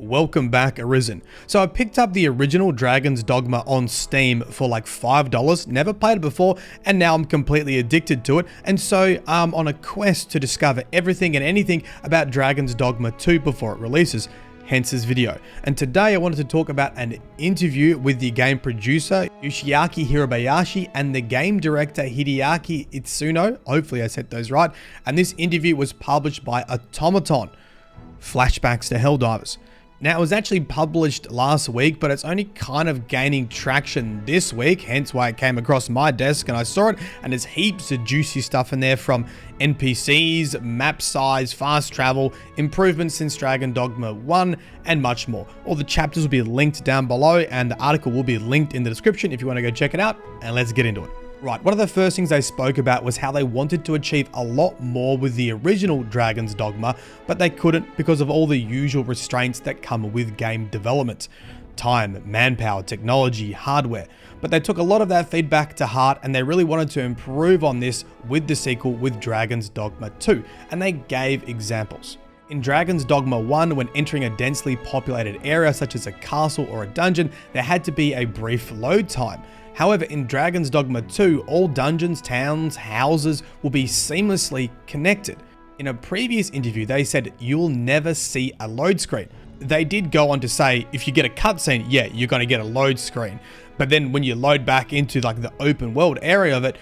welcome back Arisen. So I picked up the original Dragon's Dogma on Steam for like $5, never played it before, and now I'm completely addicted to it, and so I'm on a quest to discover everything and anything about Dragon's Dogma 2 before it releases, hence this video. And today I wanted to talk about an interview with the game producer Yoshiaki Hirabayashi and the game director Hideaki Itsuno, hopefully I said those right, and this interview was published by Automaton. Flashbacks to Helldivers. Now, it was actually published last week, but it's only kind of gaining traction this week, hence why it came across my desk and I saw it, and there's heaps of juicy stuff in there from NPCs, map size, fast travel, improvements since Dragon Dogma 1, and much more. All the chapters will be linked down below, and the article will be linked in the description if you want to go check it out, and let's get into it. Right, one of the first things they spoke about was how they wanted to achieve a lot more with the original Dragon's Dogma, but they couldn't because of all the usual restraints that come with game development. Time, manpower, technology, hardware. But they took a lot of that feedback to heart and they really wanted to improve on this with the sequel with Dragon's Dogma 2, and they gave examples. In Dragon's Dogma 1, when entering a densely populated area such as a castle or a dungeon, there had to be a brief load time. However, in Dragon's Dogma 2, all dungeons, towns, houses will be seamlessly connected. In a previous interview, they said you'll never see a load screen. They did go on to say, if you get a cutscene, yeah, you're going to get a load screen. But then when you load back into like the open world area of it,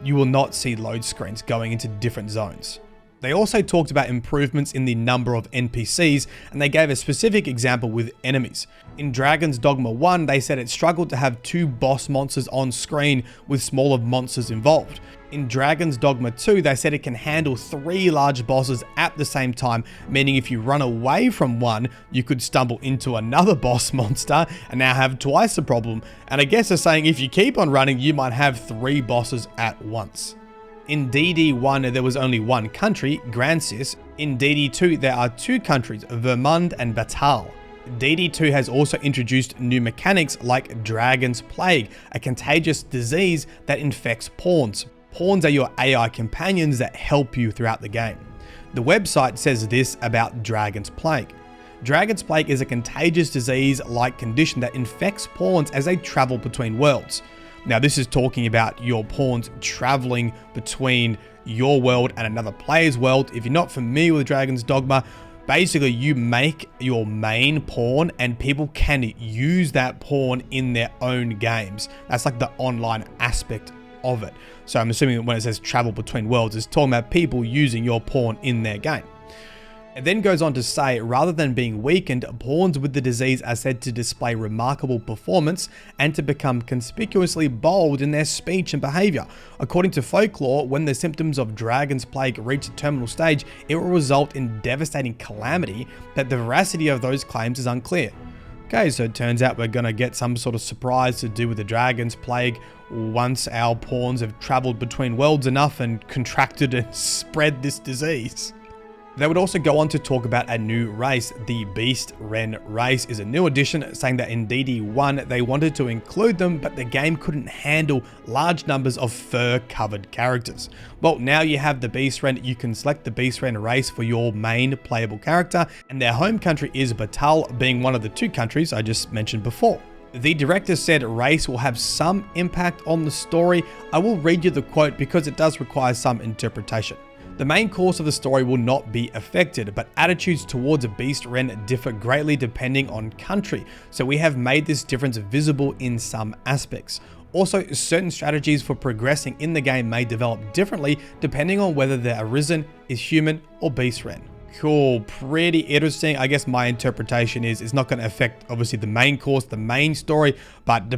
you will not see load screens going into different zones. They also talked about improvements in the number of NPCs, and they gave a specific example with enemies. In Dragon's Dogma 1, they said it struggled to have 2 boss monsters on screen with smaller monsters involved. In Dragon's Dogma 2, they said it can handle 3 large bosses at the same time, meaning if you run away from one, you could stumble into another boss monster and now have twice the problem. And I guess they're saying if you keep on running, you might have 3 bosses at once. In DD1, there was only one country, Grancis. In DD2, there are 2 countries, Vermund and Batal. DD2 has also introduced new mechanics like Dragonsplague, a contagious disease that infects pawns. Pawns are your AI companions that help you throughout the game. The website says this about Dragonsplague. Dragonsplague is a contagious disease-like condition that infects pawns as they travel between worlds. Now, this is talking about your pawns traveling between your world and another player's world. If you're not familiar with Dragon's Dogma, basically you make your main pawn and people can use that pawn in their own games. That's like the online aspect of it. So I'm assuming that when it says travel between worlds, it's talking about people using your pawn in their game. It then goes on to say, rather than being weakened, pawns with the disease are said to display remarkable performance and to become conspicuously bold in their speech and behavior. According to folklore, when the symptoms of Dragonsplague reach a terminal stage, it will result in devastating calamity, but the veracity of those claims is unclear. Okay, so it turns out we're gonna get some sort of surprise to do with the Dragonsplague once our pawns have traveled between worlds enough and contracted and spread this disease. They would also go on to talk about a new race. The Beastren race is a new addition, saying that in DD1 they wanted to include them, but the game couldn't handle large numbers of fur-covered characters. Well, now you have the Beastren. You can select the Beastren race for your main playable character, and their home country is Batal, being one of the 2 countries I just mentioned before. The director said race will have some impact on the story. I will read you the quote because it does require some interpretation. The main course of the story will not be affected, but attitudes towards a Beastren differ greatly depending on country, so we have made this difference visible in some aspects. Also, certain strategies for progressing in the game may develop differently depending on whether the Arisen is human or Beastren. Cool, pretty interesting. I guess my interpretation is it's not going to affect obviously the main course, the main story, but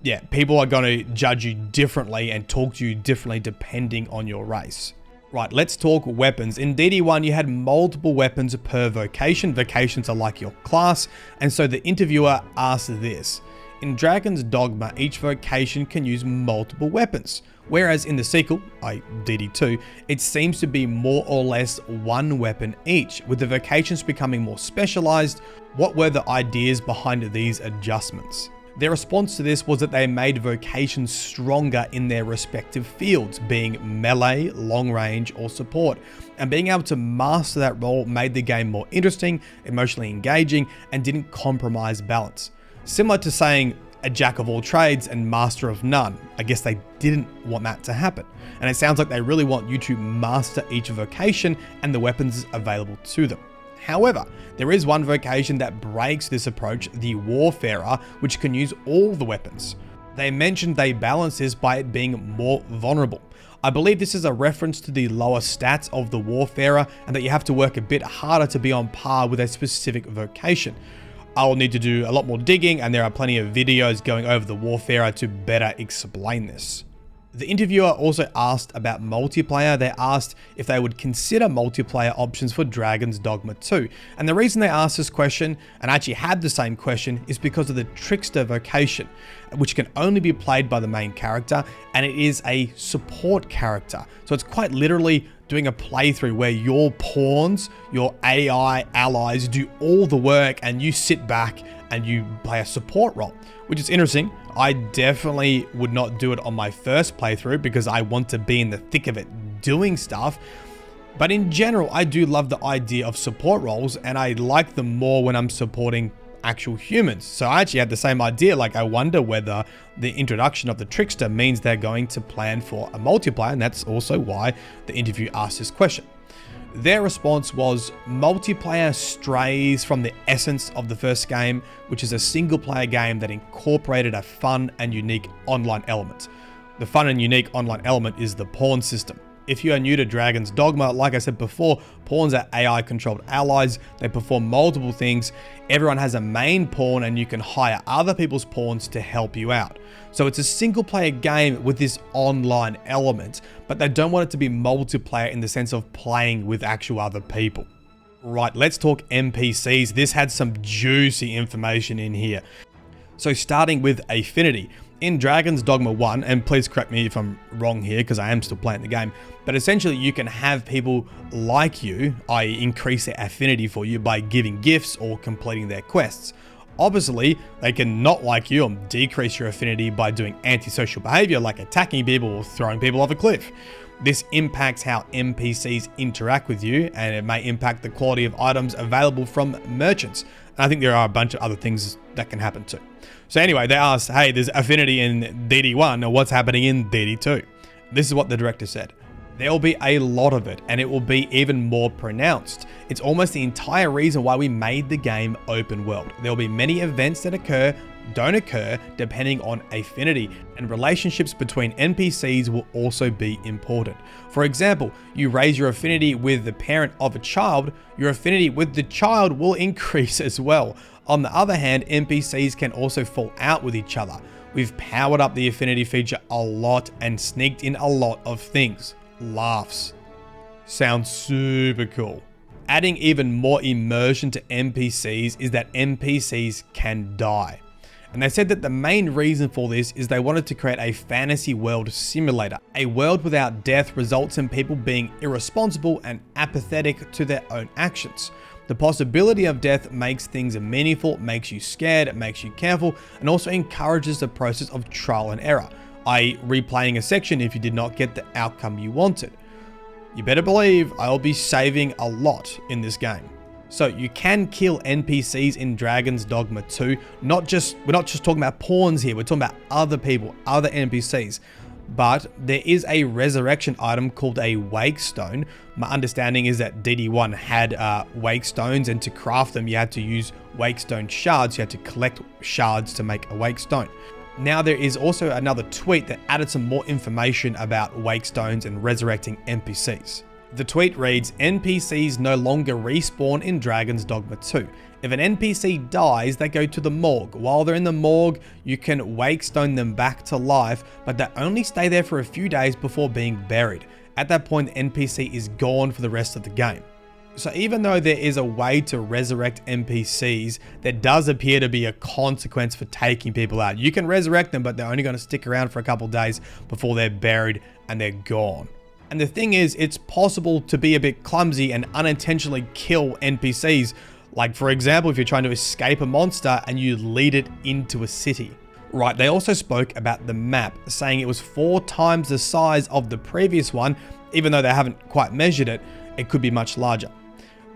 yeah, people are going to judge you differently and talk to you differently depending on your race. Right, let's talk weapons. In DD1, you had multiple weapons per vocation. Vocations are like your class, and so the interviewer asked this. In Dragon's Dogma, each vocation can use multiple weapons, whereas in the sequel, DD2, it seems to be more or less one weapon each, with the vocations becoming more specialized. What were the ideas behind these adjustments? Their response to this was that they made vocations stronger in their respective fields, being melee, long range, or support. And being able to master that role made the game more interesting, emotionally engaging, and didn't compromise balance. Similar to saying a jack of all trades and master of none. I guess they didn't want that to happen. And it sounds like they really want you to master each vocation and the weapons available to them. However, there is one vocation that breaks this approach, the Warfarer, which can use all the weapons. They mentioned they balance this by it being more vulnerable. I believe this is a reference to the lower stats of the Warfarer and that you have to work a bit harder to be on par with a specific vocation. I'll need to do a lot more digging, and there are plenty of videos going over the Warfarer to better explain this. The interviewer also asked about multiplayer. They asked if they would consider multiplayer options for Dragon's Dogma 2. And the reason they asked this question, and actually had the same question, is because of the Trickster vocation, which can only be played by the main character, and it is a support character. So it's quite literally doing a playthrough where your pawns, your AI allies do all the work and you sit back and you play a support role, which is interesting. I definitely would not do it on my first playthrough because I want to be in the thick of it doing stuff. But in general, I do love the idea of support roles, and I like them more when I'm supporting actual humans. So I actually had the same idea. Like, I wonder whether the introduction of the Trickster means they're going to plan for a multiplayer, and that's also why the interview asked this question. Their response was, multiplayer strays from the essence of the first game, which is a single player game that incorporated a fun and unique online element. The fun and unique online element is the pawn system. If you are new to Dragon's Dogma, like I said before, pawns are AI controlled allies. They perform multiple things. Everyone has a main pawn and you can hire other people's pawns to help you out. So it's a single player game with this online element, but they don't want it to be multiplayer in the sense of playing with actual other people. Right, let's talk NPCs. This had some juicy information in here. So starting with Affinity. In Dragon's Dogma 1, and please correct me if I'm wrong here because I am still playing the game, but essentially you can have people like you, i.e. increase their affinity for you by giving gifts or completing their quests. Obviously, they can not like you or decrease your affinity by doing antisocial behavior like attacking people or throwing people off a cliff. This impacts how NPCs interact with you, and it may impact the quality of items available from merchants. And I think there are a bunch of other things that can happen too. So anyway, they asked, hey, there's affinity in DD1, or what's happening in DD2? This is what the director said. There will be a lot of it, and it will be even more pronounced. It's almost the entire reason why we made the game open world. There will be many events that don't occur depending on affinity, and relationships between NPCs will also be important. For example, you raise your affinity with the parent of a child, your affinity with the child will increase as well. On the other hand, NPCs can also fall out with each other. We've powered up the affinity feature a lot and sneaked in a lot of things. Laughs. Sounds super cool. Adding even more immersion to NPCs is that NPCs can die. And they said that the main reason for this is they wanted to create a fantasy world simulator. A world without death results in people being irresponsible and apathetic to their own actions. The possibility of death makes things meaningful, makes you scared, makes you careful, and also encourages the process of trial and error, i.e. replaying a section if you did not get the outcome you wanted. You better believe I'll be saving a lot in this game. So you can kill NPCs in Dragon's Dogma 2. We're not just talking about pawns here, we're talking about other people, other NPCs. But there is a resurrection item called a Wake Stone. My understanding is that DD1 had Wake Stones, and to craft them you had to use Wake Stone shards. You had to collect shards to make a Wake Stone. Now there is also another tweet that added some more information about Wake Stones and resurrecting NPCs. The tweet reads, NPCs no longer respawn in Dragon's Dogma 2. If an NPC dies, they go to the morgue. While they're in the morgue, you can wake stone them back to life, but they only stay there for a few days before being buried. At that point, the NPC is gone for the rest of the game. So even though there is a way to resurrect NPCs, there does appear to be a consequence for taking people out. You can resurrect them, but they're only going to stick around for a couple days before they're buried and they're gone. And the thing is, it's possible to be a bit clumsy and unintentionally kill NPCs. Like, for example, if you're trying to escape a monster and you lead it into a city. Right, they also spoke about the map, saying it was 4 times the size of the previous one. Even though they haven't quite measured it, it could be much larger.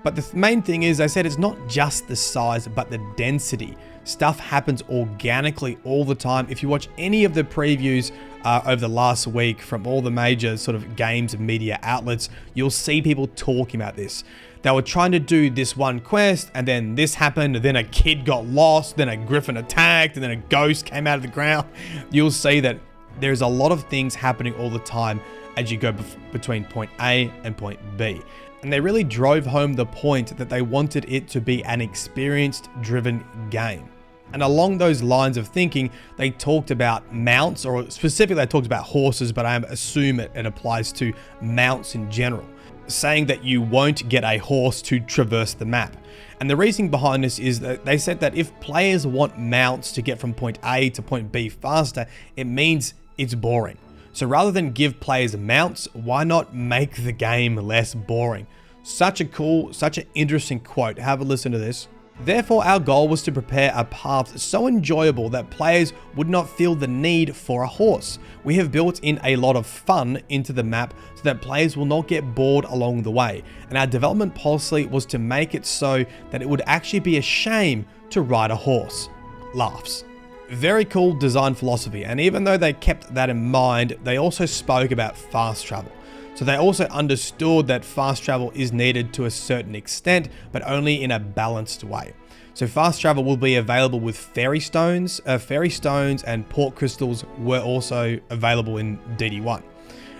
But the main thing is, they said it's not just the size, but the density. Stuff happens organically all the time. If you watch any of the previews over the last week from all the major sort of games and media outlets, you'll see people talking about this. They were trying to do this one quest, and then this happened, and then a kid got lost, then a griffin attacked, and then a ghost came out of the ground. You'll see that there's a lot of things happening all the time as you go between point A and point B. And they really drove home the point that they wanted it to be an experience-driven game. And along those lines of thinking, they talked about mounts, or specifically they talked about horses, but I assume it applies to mounts in general, saying that you won't get a horse to traverse the map. And the reasoning behind this is that they said that if players want mounts to get from point A to point B faster, it means it's boring. So rather than give players mounts, why not make the game less boring? Such an interesting quote. Have a listen to this. Therefore, our goal was to prepare a path so enjoyable that players would not feel the need for a horse. We have built in a lot of fun into the map so that players will not get bored along the way. And our development policy was to make it so that it would actually be a shame to ride a horse. Laughs. Very cool design philosophy, and even though they kept that in mind, they also spoke about fast travel. So they also understood that fast travel is needed to a certain extent, but only in a balanced way. So fast travel will be available with fairy stones. Fairy stones and port crystals were also available in DD1.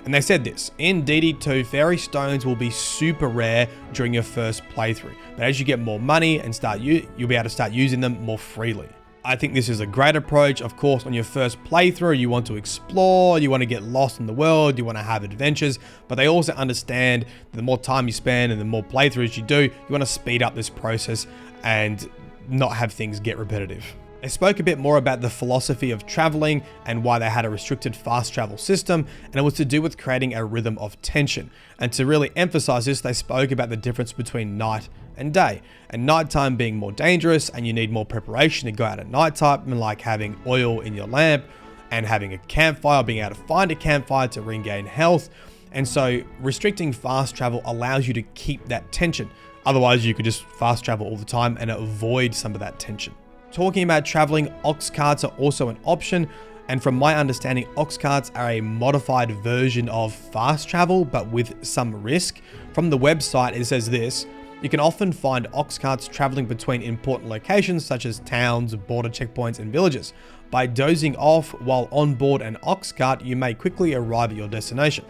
And they said this, in DD2, fairy stones will be super rare during your first playthrough, but as you get more money and you'll be able to start using them more freely. I think this is a great approach. Of course, on your first playthrough, you want to explore, you want to get lost in the world, you want to have adventures, but they also understand that the more time you spend and the more playthroughs you do, you want to speed up this process and not have things get repetitive. They spoke a bit more about the philosophy of traveling and why they had a restricted fast travel system, and it was to do with creating a rhythm of tension. And to really emphasize this, they spoke about the difference between night and day, and nighttime being more dangerous and you need more preparation to go out at nighttime, like having oil in your lamp and having a campfire, being able to find a campfire to regain health. And so restricting fast travel allows you to keep that tension. Otherwise you could just fast travel all the time and avoid some of that tension. Talking about traveling, ox carts are also an option, and from my understanding, ox carts are a modified version of fast travel, but with some risk. From the website, it says this: you can often find ox carts traveling between important locations such as towns, border checkpoints, and villages. By dozing off while on board an ox cart, you may quickly arrive at your destination.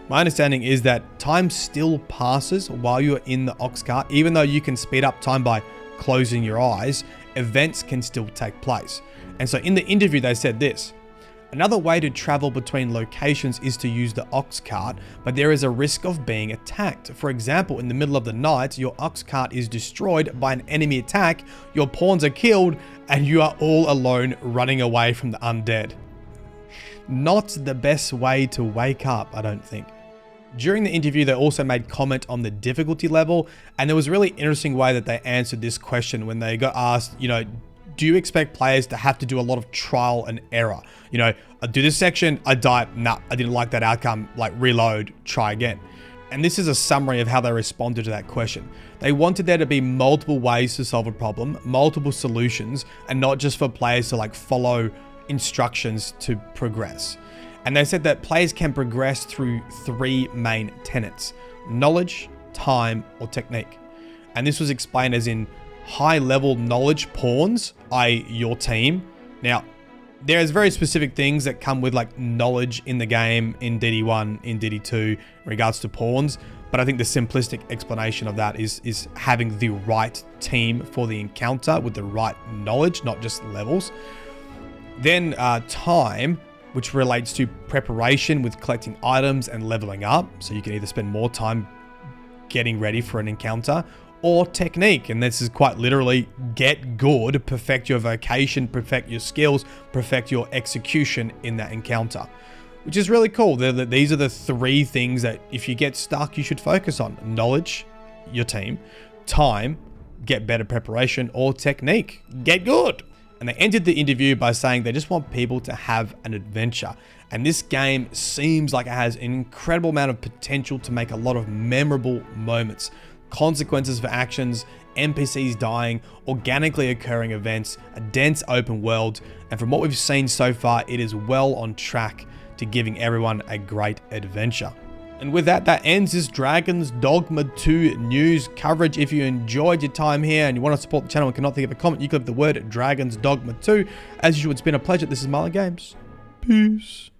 My understanding is that time still passes while you're in the ox cart, even though you can speed up time by closing your eyes. Events can still take place. And so in the interview, they said this: another way to travel between locations is to use the ox cart, but there is a risk of being attacked. For example, in the middle of the night, your ox cart is destroyed by an enemy attack, your pawns are killed, and you are all alone running away from the undead. Not the best way to wake up, I don't think. During the interview, they also made comment on the difficulty level, and there was a really interesting way that they answered this question when they got asked, do you expect players to have to do a lot of trial and error? I do this section, I die, nah, I didn't like that outcome, like reload, try again. And this is a summary of how they responded to that question. They wanted there to be multiple ways to solve a problem, multiple solutions, and not just for players to follow instructions to progress. And they said that players can progress through 3 main tenets: knowledge, time, or technique. And this was explained as in high level knowledge pawns, i.e. your team. Now, there's very specific things that come with knowledge in the game in DD1, in DD2, in regards to pawns. But I think the simplistic explanation of that is having the right team for the encounter with the right knowledge, not just levels. Then time, which relates to preparation with collecting items and leveling up. So you can either spend more time getting ready for an encounter, or technique. And this is quite literally get good, perfect your vocation, perfect your skills, perfect your execution in that encounter, which is really cool. These are the 3 things that if you get stuck, you should focus on: knowledge, your team; time, get better preparation; or technique, get good. And they ended the interview by saying they just want people to have an adventure. And this game seems like it has an incredible amount of potential to make a lot of memorable moments. Consequences for actions, NPCs dying, organically occurring events, a dense open world, and from what we've seen so far, it is well on track to giving everyone a great adventure. And with that, that ends this Dragon's Dogma 2 news coverage. If you enjoyed your time here and you want to support the channel and cannot think of a comment, you can leave the word Dragon's Dogma 2. As usual, it's been a pleasure. This is Myelin Games. Peace.